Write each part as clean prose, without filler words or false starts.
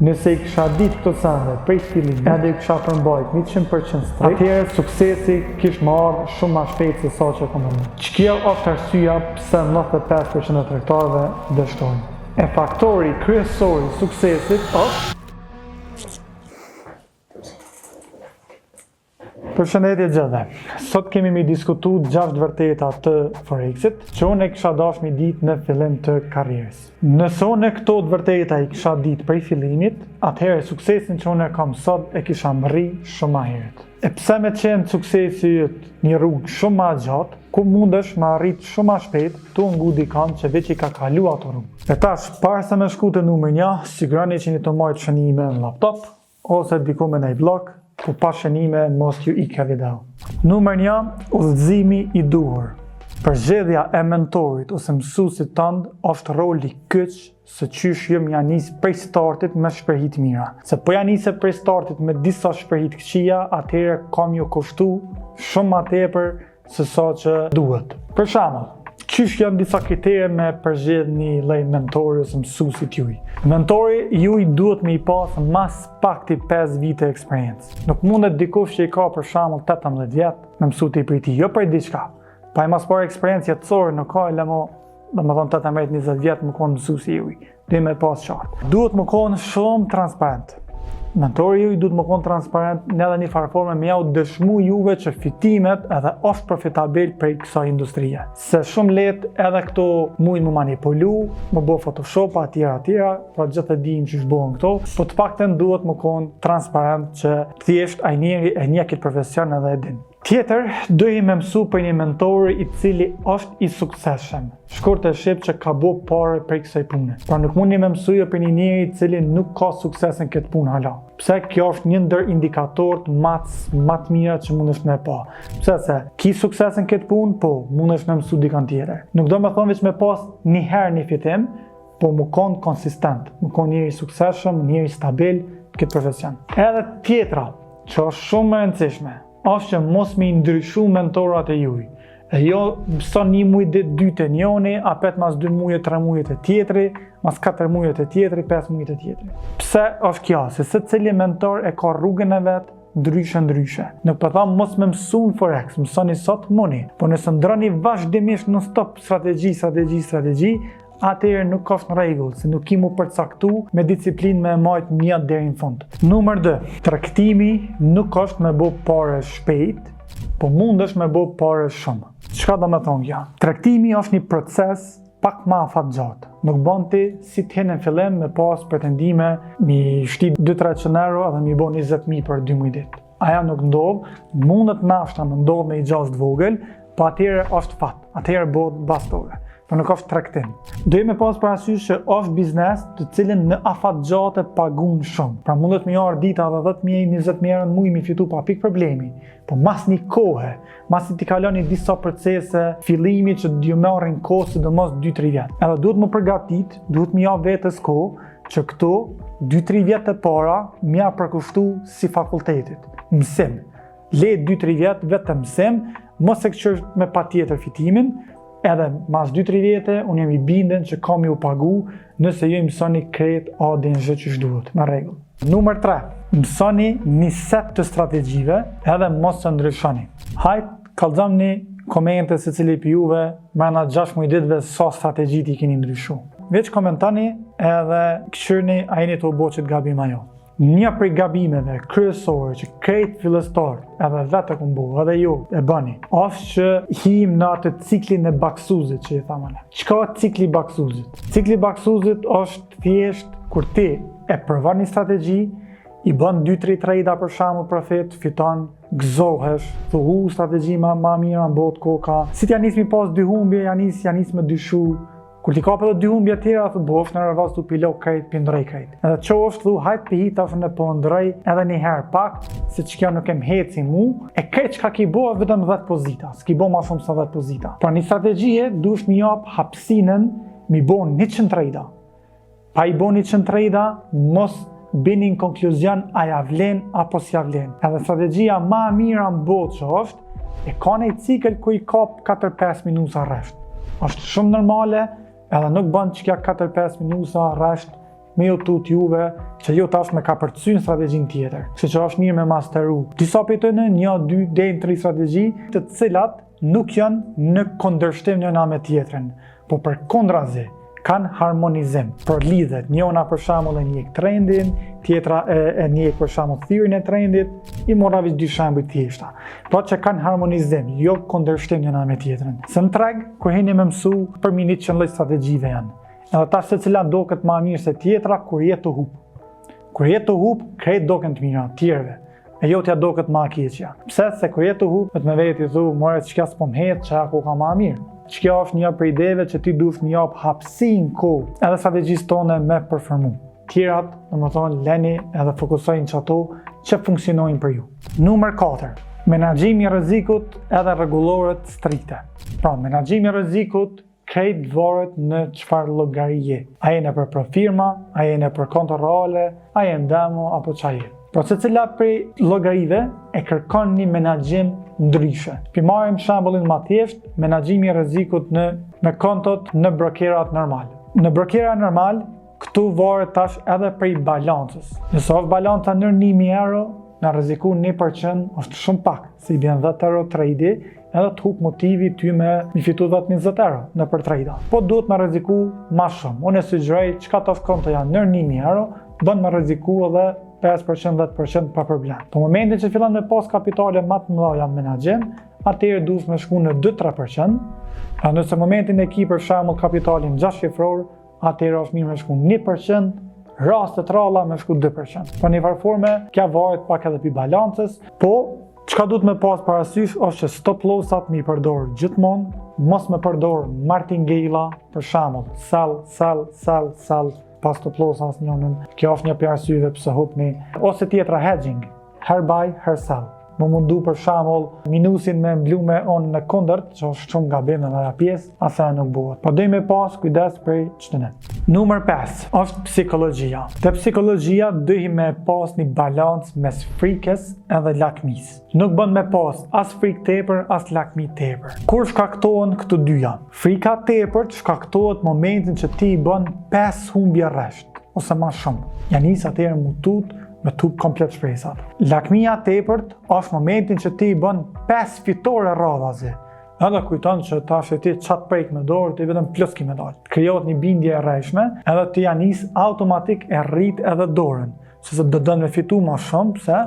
Nëse I kisha ditë këto sende prej fillimit, edhe I kisha përmbajt 100% strikt, atëherë suksesi kishte më ardhur shumë më shpejt se sa që kam më. Kjo është arsyeja pse 95% e tregtarëve dështojnë. E faktori kryesor I suksesit është Përshëndetje gjithëve. Sot kemi mi diskutu 6 vërteta të FOREX-it që unë e kisha dashur mi ditë në fillim të karrierës. Nëse unë këto vërteta I kisha ditë prej fillimit, atëherë suksesin që unë e kam sot e kisha mërri shumë më herët. E pse me qenë suksesi yt një rrugë shumë më gjatë, ku mundesh me arrit shumë më shpejt, tu ngu dikant që veç I ka kalu ato rrugë. E tash, para se me shku të numër 1, siguroni që një të majtë shënime në laptop, ose diku me në blog, ku pa shënime mos ju ikë video. Numër 1, udhëzimi I duhur. Përzgjedhja e mentorit ose mësuesit tënd është roli kyç se qysh jam ja nis prej startit me shprehit mira. Se po ja nisë prej startit me disa shprehit këqija, atëherë kam ju kushtu shumë më tepër se sa që duhet. Për shembull, qysh janë disa kritere me përzgjedh një lloj mentori ose mësuesit juaj. Mentori juaj duhet me I pas mas pakti 5 vite eksperiencë. Nuk mundet dikush që I ka për shembull 18 vjet me mësuti prej tij, jo për diçka. Pa I mas parë eksperiencë jetësore nuk ka lemo, domethënë 18-20 vjet më kon mësuesi juaj. Dhe me pas qartë. Duhet më kon shumë transparent. Mentori juaj duhet më kon transparent në edhe një farforme me jau dëshmu juve që fitimet edhe është profitabil prej kësaj industrie. Se shumë lehtë edhe këto mujnë më manipulu, më bo Photoshop atjera, pra gjithë e dim që shbohen këto, po të paktën duhet më kon transparent që thjesht ai njeri e njeh këtë profesion edhe e din. Tjetër, duhet me mësu për një mentor I cili është I suksesshëm. Shkurt e shqip që ka bo pare prej kësaj pune. Pra nuk mundi me mësuja për një njeri I cili nuk ka sukses në këtë punë hala. Pse kjo është një ndër indikatorët më të mira që mundesh me pa. Pse se ki sukses në këtë punë, po mundesh me mësu dikant tjetër. Nuk do me thonë veç me pas një herë një fitim, po më konë konsistent, më konë njeri suksesshëm, njeri stabil këtë profesion. Edhe tjetra, që është shumë më rëndësishme, është që mos me ndryshu mentorat e juj. E jo mëson një muj dhe 2 të njoni, apet mas 2 muje, 3 muje të tjetri, mas 4 muje të tjetri, 5 muje të tjetri. Pse është kjo? Se se cili mentor e ka rrugën e vetë, ndryshe. Nuk përtha mos me mësu në Forex, mësoni sot muni, po nëse ndroni vazhdimisht në stop strategji, atëherë nuk është në rregull, se nuk I mu përcaktu me disiplinë me majt mjatë deri në fund. Numër 2, tregtimi nuk është me bo pare shpejt, po mundesh me bo pare shumë. Çka do me thonë kjo? Tregtimi është një proces pak ma afatgjatë. Nuk bën ti si të në fillim me pas pretendime mi shti 200-300 euro edhe mi bo 20.000 për 12 ditë. Aja nuk ndodh, mundet nashta më ndodh me I gjast vogël, po atëherë është fat, atëherë bëhet bastore. Po nuk është tregtim. Duhet me pas parasysh që është biznes të cilin në afat gjatë pagun shumë. Pra mundet me jarë dita dhe 10.000, 20.000 euro në muj mi fitu pa pik problemi. Po mas një kohë, mas I t'i kaloni disa procese, fillimi që d'ju marrin kohë së do mos 2-3 vjet. Edhe duhet më përgatit, duhet më javë vetës kohë që këto 2-3 vjet e para m'ja përkushtu si fakultetit. Mësim. Le 2-3 vjet vetëm mësim, mos e këqyr me pa tjetër fitimin, edhe mas 2-3 vjete, unë jam I bindën që kam ju pagu nëse ju I mësoni kret adin zhë që shduhet, me rregull. Numër 3, mësoni një set të strategjive edhe mos të ndryshoni. Hajt, kallëzam një komente se cili për juve mrena 6 ditëve sa strategjit I keni ndryshu. Veç komentani edhe këshyrni a jeni të uboqit gabim ajo. Një prej gabimeve kryesore që krejt fillestar edhe vetë e kumbu, edhe ju e bëni, është që him në atë ciklin e baksuzit që I thamane. Çka cikli baksuzit? Cikli baksuzit është thjesht kur ti e përvan një strategji, I bën 2-3 trejda për shembull profit, fiton, gëzohesh, thuhu strategji ma mira në botë koka. Si t'ja nis mi pas 2 humbje, ja nis me dyshu. Kur t'i kapë edhe 2 humbje tjera, thë bosh në rëvaz t'u pilo krejt, pindrej krejt. Edhe që është thu, hajt për hita fën e po ndrej edhe një herë pak, se që kjo nuk e mhet si mu, e krejt që ka ki bo vetëm 10 pozita, s'ki bo ma shumë sa 10 pozita. Pra një strategjie dush mi jap hapsinën mi bo 100 trejda. Pa I bo 100 trejda, mos bini në konkluzion a javlen apo s'javlen. Edhe strategjia ma mira në botë që është, e ka një cikël ku I kap 4-5 minuta rresht. Është shumë normale, edhe nuk bën që kja 4-5 minuta rresht me ju tut juve që ju tash me ka përcy në strategjin tjetër. Kështu që është mirë me masteru. Disa për të në 1, 2, deri në 3 strategji të cilat nuk janë në kundërshtim njëna me tjetrën, po për kontrazi kanë harmonizim, për lidhet. Njëna për shembull e njeh trendin, tjetra e njeh për shembull thirrjen e trendit, i mora veç 2 shembuj thjeshta. Po që kanë harmonizim, jo kundërshtim njëna me tjetrën. Se në treg, kur heni me mësu, për minit që në lloj strategjive janë. Edhe tash secila doket më mirë se tjetra kur jetë të hub. Kur jetë të hub, krejt doken të mira tjerëve. E jo t'ja doket më keqja. Pse? Se kur jetë të hub, me vetë i thu, more çka s'po m'het, çka ku ka më mirë. Kjo është një për ideve që ti duhet një jap hapësinë kohë, edhe strategjisë tone me përformu. Tjerat, domethënë, leni edhe fokusojnë që ato që funksionojnë për ju. Numër 4. Menaxhimi i rrezikut edhe rregulloret strikte. Pra, menaxhimi i rrezikut krejt varet në çfarë llogarie. A jene për profirma, a jene për konto reale, a jene demo apo çfarë. Pra secila prej llogarive e kërkon një menaxhim ndryshe. Marrim shembullin më thjesht, menaxhimi i rrezikut me kontot në brokerat normal. Në brokerat normal, këtu varet tash edhe prej balancës. Nëse është balanca në 1000 euro, në rreziku 1% është shumë pak, se i bën 10 euro trade, edhe të hub motivi ty me fitu 20 euro në për trade. Po duhet me rreziku më shumë. Unë e sugjeroj çka tash konto janë në 1000 euro, bën me rreziku edhe 5%, 10% pa problem. Po momentin që fillon me pas kapitale më të mëdha në menaxhim, atëherë duhet me shku në 2-3%. A nëse momentin e ki për shembull kapitalin 6 shifror, atëherë është mirë me shku 1%, raste të ralla me shku 2%. Po në varforme, kja varet pak edhe pi balancës, po çka duhet me pas parasysh është që stop lossat mi përdor gjithmonë, mos me përdor martingale, për shembull, sell, pas të plosë asë njënën. Kjo është një për arsyeve pse hupni. Ose tjetra hedging, her buy, her sell. Më mundu për shembull minusin me mblume on në kundërt, që është shumë gabim në nga pjesë, asa nuk buhet. Po doj me pas kujdes për çtëne. Numër 5 është psikologjia. Te psikologjia dojhi me pas një balans mes frikës edhe lakmis. Nuk bën me pas as frikë tepër, as lakmi tepër. Kur shkaktohen këto dyja? Frika tepërt shkaktohet momentin që ti i bën 5 humbje rresht, ose më shumë. Ja nis atëherë mutut me tup komplet shpresat. Lakmia tepërt është momentin që ti i bën 5 fitore radhazi. Edhe kujton që tash ti çat prek me dorë, ti vetëm plus ki me dalë. Krijohet një bindje e rreshme, edhe ti ja nis automatik e rrit edhe dorën. Se do dën me fitu më shumë, pse?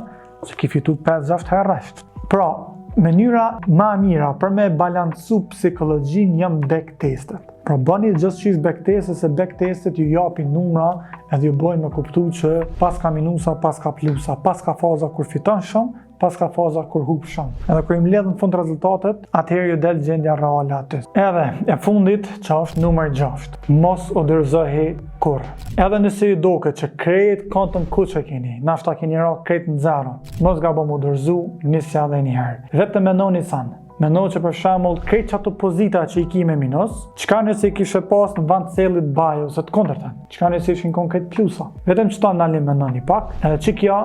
Se ki fitu 5-6 herë rresht. Pra, mënyra më e mira për me balancu psikologjin janë back testet. Pra bëni gjithçysh back testet, se back testet ju japin numra edhe ju bojnë me kuptu që pas ka minusa, pas ka plusa, pas ka faza kur fiton shumë, pas ka faza kur hub shumë. Edhe kur i mbledh në fund rezultatet, atëherë ju del gjendja reale aty. Edhe e fundit, që është numër 6. Mos u dorëzohi kurrë. Edhe nëse ju doket që krejt kontën ku që keni, nashta keni ra krejt në zero, mos gabon u dorëzu, nisja edhe një herë. Vetëm mendoni sanë. Mendoj që për shembull krejt çato pozita që i ki me minus, çka nëse i kishe pas në vend sellit buy ose të kundërtën, çka nëse ishin konkret plusa. Vetëm çto ndalim mendoni pak, edhe që kjo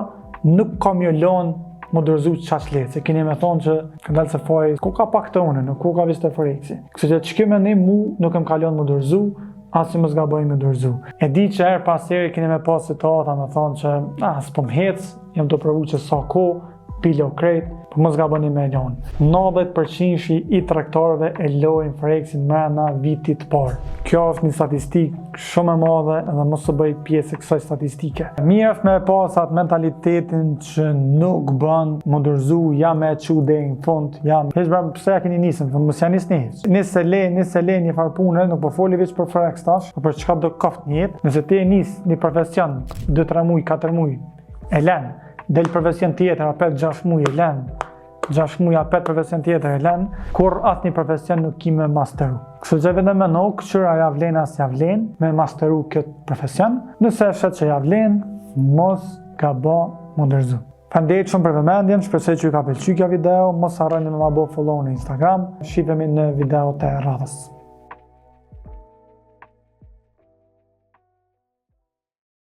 nuk ka më lon më dorëzu çaq lehtë, se keni më thonë që këndal se foj, ku ka pak të unë, nuk ku ka viste FOREX-i. Kështu që çka mendim mu nuk më ka lon më dorëzu, as mos gaboj me dorëzu. E di që her pas here keni më pas situata më thonë që s'po më hec, jam të provu që sa kohë pilo krejt, po mos gaboni me lon. 90% i tregtarëve e lojnë FOREX-in brenda vitit të parë. Kjo është një statistikë shumë e madhe dhe mos të bëj pjesë e kësaj statistike. Mirë është me pas atë mentalitetin që nuk bën më dorëzu, ja me çu deri në fund, pse ja keni nisën, mos ja nisni. Nëse le një farë pune, nuk po foli veç për FOREX tash, por për çka do koft në jetë. Nëse ti e nis një profesion 2-3 muaj, 4 muaj, e lën del profesion tjetër, apet 6 muaj e lën, 6 muaj apet profesion tjetër e lën, kur asë një profesion nuk ki me masteru. Kështu që vetëm me në këqyra ja vlen as ja vlen me masteru këtë profesion, nëse e shet që ja vlen, mos gabo më dorëzu. Faleminderit shumë për vëmendjen, shpresoj që ju ka pëlqyer kjo video, mos harroni me ma bë follow në Instagram, shihemi në videot e radhës.